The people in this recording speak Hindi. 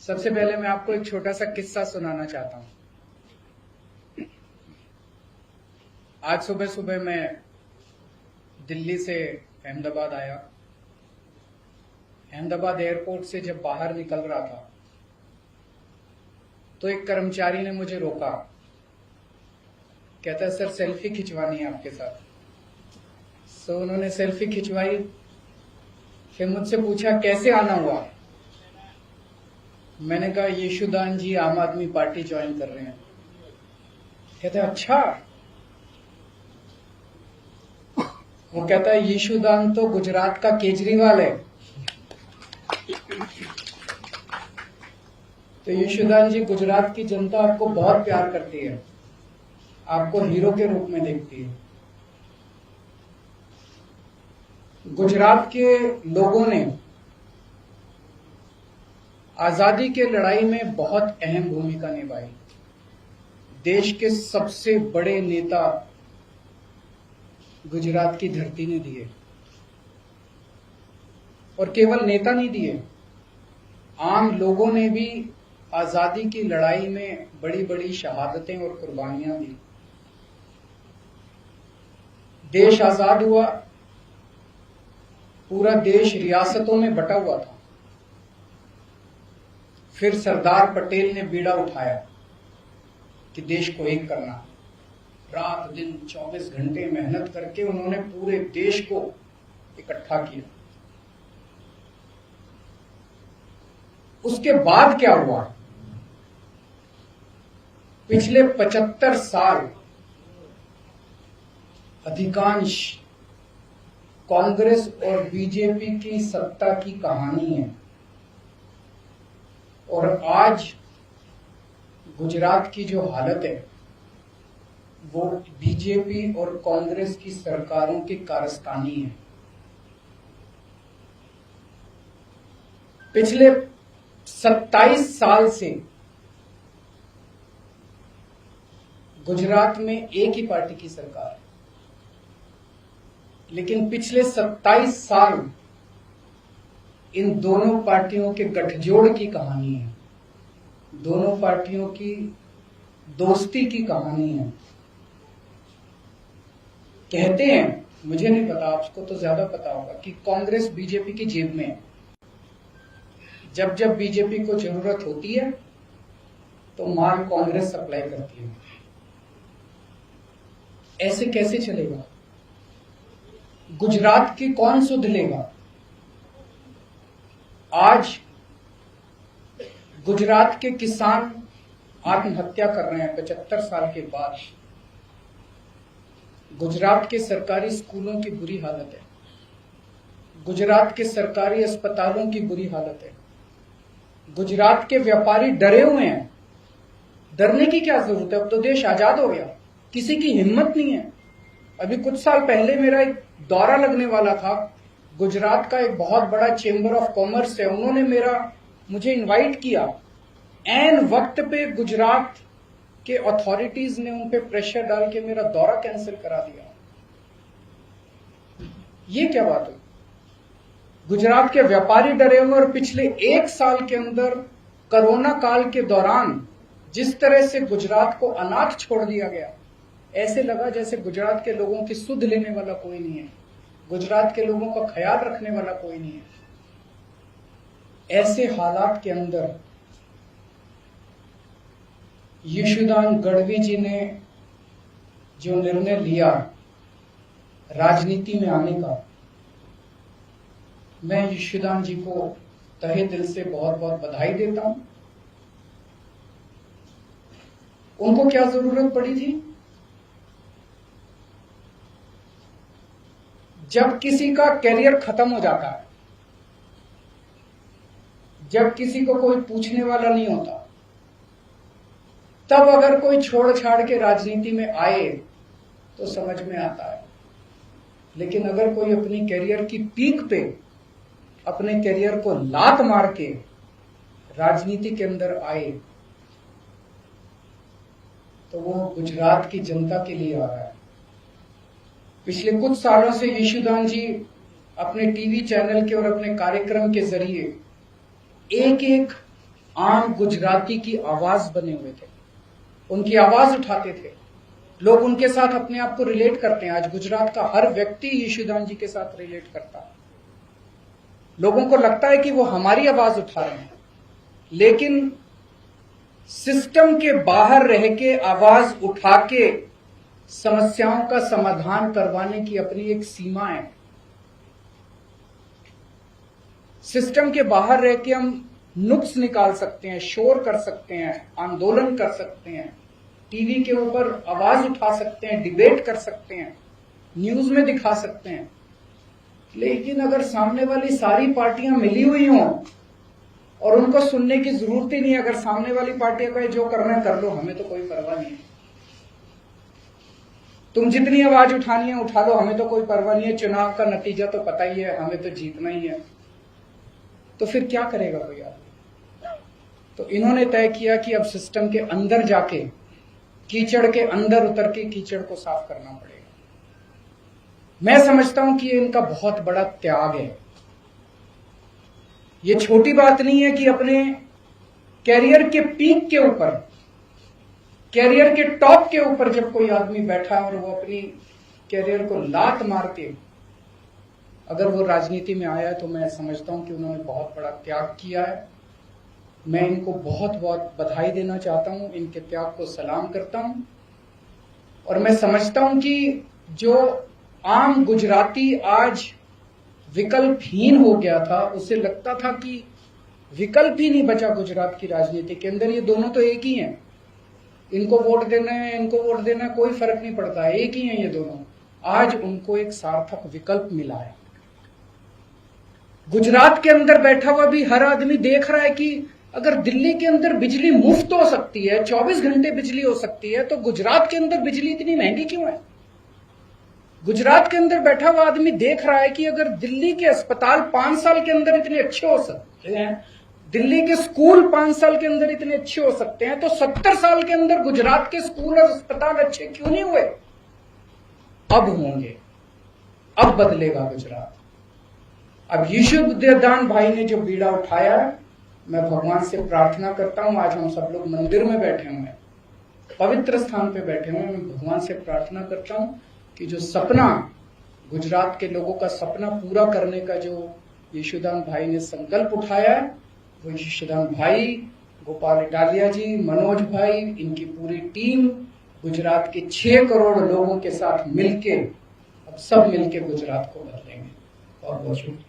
सबसे पहले मैं आपको एक छोटा सा किस्सा सुनाना चाहता हूं। आज सुबह सुबह मैं दिल्ली से अहमदाबाद आया। अहमदाबाद एयरपोर्ट से जब बाहर निकल रहा था तो एक कर्मचारी ने मुझे रोका। कहता है, सर सेल्फी खिंचवानी है आपके साथ। सो उन्होंने सेल्फी खिंचवाई। फिर मुझसे पूछा कैसे आना हुआ। मैंने कहा यशुदान जी आम आदमी पार्टी ज्वाइन कर रहे हैं। कहता है अच्छा। वो कहता है यशुदान तो गुजरात का केजरीवाल है। तो यशुदान जी, गुजरात की जनता आपको बहुत प्यार करती है, आपको हीरो के रूप में देखती है। गुजरात के लोगों ने आजादी के लड़ाई में बहुत अहम भूमिका निभाई। देश के सबसे बड़े नेता गुजरात की धरती ने दिए, और केवल नेता नहीं दिए, आम लोगों ने भी आजादी की लड़ाई में बड़ी बड़ी शहादतें और कुर्बानियां दी। देश आजाद हुआ, पूरा देश रियासतों में बटा हुआ था। फिर सरदार पटेल ने बीड़ा उठाया कि देश को एक करना। रात दिन 24 घंटे मेहनत करके उन्होंने पूरे देश को इकट्ठा किया। उसके बाद क्या हुआ? पिछले 75 साल अधिकांश कांग्रेस और बीजेपी की सत्ता की कहानी है, और आज गुजरात की जो हालत है वो बीजेपी और कांग्रेस की सरकारों की कारस्तानी है। पिछले 27 साल से गुजरात में एक ही पार्टी की सरकार है, लेकिन पिछले 27 साल इन दोनों पार्टियों के गठजोड़ की कहानी है, दोनों पार्टियों की दोस्ती की कहानी है। कहते हैं, मुझे नहीं पता, आपको तो ज्यादा पता होगा, कि कांग्रेस बीजेपी की जेब में है। जब जब बीजेपी को जरूरत होती है तो माल कांग्रेस सप्लाई करती है। ऐसे कैसे चलेगा? गुजरात की कौन सुध लेगा? आज गुजरात के किसान आत्महत्या कर रहे हैं 75 साल के बाद। गुजरात के सरकारी स्कूलों की बुरी हालत है, गुजरात के सरकारी अस्पतालों की बुरी हालत है। गुजरात के व्यापारी डरे हुए हैं। डरने की क्या जरूरत है? अब तो देश आजाद हो गया, किसी की हिम्मत नहीं है। अभी कुछ साल पहले मेरा एक दौरा लगने वाला था। गुजरात का एक बहुत बड़ा चेंबर ऑफ कॉमर्स है, उन्होंने मुझे इनवाइट किया। ऐन वक्त पे गुजरात के अथॉरिटीज ने उन पे प्रेशर डाल के मेरा दौरा कैंसिल करा दिया। ये क्या बात हुई? गुजरात के व्यापारी डरे हुए, और पिछले 1 साल के अंदर कोरोना काल के दौरान जिस तरह से गुजरात को अनाथ छोड़ दिया गया, ऐसे लगा जैसे गुजरात के लोगों की सुध लेने वाला कोई नहीं है, गुजरात के लोगों का ख्याल रखने वाला कोई नहीं है। ऐसे हालात के अंदर यशुदान गढ़वी जी ने जो निर्णय लिया राजनीति में आने का, मैं यशुदान जी को तहे दिल से बहुत बहुत बधाई देता हूं। उनको क्या जरूरत पड़ी थी? जब किसी का कैरियर खत्म हो जाता है, जब किसी को कोई पूछने वाला नहीं होता, तब अगर कोई छोड़ छाड़ के राजनीति में आए तो समझ में आता है। लेकिन अगर कोई अपनी कैरियर की पीक पे अपने कैरियर को लात मार के राजनीति के अंदर आए तो वो गुजरात की जनता के लिए आ रहा है। पिछले कुछ सालों से यशुदान जी अपने टीवी चैनल के और अपने कार्यक्रम के जरिए एक एक आम गुजराती की आवाज बने हुए थे, उनकी आवाज उठाते थे। लोग उनके साथ अपने आप को रिलेट करते हैं। आज गुजरात का हर व्यक्ति यशुदान जी के साथ रिलेट करता है। लोगों को लगता है कि वो हमारी आवाज उठा रहे हैं, लेकिन सिस्टम के बाहर रह के आवाज उठा के समस्याओं का समाधान करवाने की अपनी एक सीमा है। सिस्टम के बाहर रह के हम नुक्स निकाल सकते हैं, शोर कर सकते हैं, आंदोलन कर सकते हैं, टीवी के ऊपर आवाज उठा सकते हैं, डिबेट कर सकते हैं, न्यूज में दिखा सकते हैं। लेकिन अगर सामने वाली सारी पार्टियां मिली हुई हों और उनको सुनने की जरूरत ही नहीं है, अगर सामने वाली पार्टियां कहे जो करना है कर लो, हमें तो कोई परवाह नहीं है, तुम जितनी आवाज उठानी है उठा लो, हमें तो कोई परवाह नहीं है, चुनाव का नतीजा तो पता ही है, हमें तो जीतना ही है, तो फिर क्या करेगा कोई आदमी? तो इन्होंने तय किया कि अब सिस्टम के अंदर जाके, कीचड़ के अंदर उतर के कीचड़ को साफ करना पड़ेगा। मैं समझता हूं कि ये इनका बहुत बड़ा त्याग है। ये छोटी बात नहीं है कि अपने कैरियर के पीक के ऊपर, कैरियर के टॉप के ऊपर जब कोई आदमी बैठा और वो अपनी कैरियर को लात मार के अगर वो राजनीति में आया है, तो मैं समझता हूं कि उन्होंने बहुत बड़ा त्याग किया है। मैं इनको बहुत बहुत बधाई देना चाहता हूं, इनके त्याग को सलाम करता हूं। और मैं समझता हूं कि जो आम गुजराती आज विकल्पहीन हो गया था, उसे लगता था कि विकल्प ही नहीं बचा गुजरात की राजनीति के अंदर, ये दोनों तो एक ही हैं, इनको वोट देना है, इनको वोट देना है, कोई फर्क नहीं पड़ता है, एक ही हैं ये दोनों। आज उनको एक सार्थक विकल्प मिला है। गुजरात के अंदर बैठा हुआ भी हर आदमी देख रहा है कि अगर दिल्ली के अंदर बिजली मुफ्त हो सकती है, 24 घंटे बिजली हो सकती है, तो गुजरात के अंदर बिजली इतनी महंगी क्यों है? गुजरात के अंदर बैठा हुआ आदमी देख रहा है कि अगर दिल्ली के अस्पताल 5 साल के अंदर इतने अच्छे हो सकते हैं, दिल्ली के स्कूल 5 साल के अंदर इतने अच्छे हो सकते हैं, तो 70 साल के अंदर गुजरात के स्कूल और अस्पताल अच्छे क्यों नहीं हुए? अब होंगे, अब बदलेगा गुजरात। अब यशुदान भाई ने जो बीड़ा उठाया है, मैं भगवान से प्रार्थना करता हूं, आज हम सब लोग मंदिर में बैठे हुए हैं, पवित्र स्थान पे बैठे हुए हैं, मैं भगवान से प्रार्थना करता हूं कि जो सपना, गुजरात के लोगों का सपना पूरा करने का जो यशुदान भाई ने संकल्प उठाया है, वो यशुदान भाई, गोपाल इटालिया जी, मनोज भाई, इनकी पूरी टीम गुजरात के 6 करोड़ लोगों के साथ मिलके, अब सब मिलके गुजरात को बदलेंगे। बहुत बहुत शुक्रिया।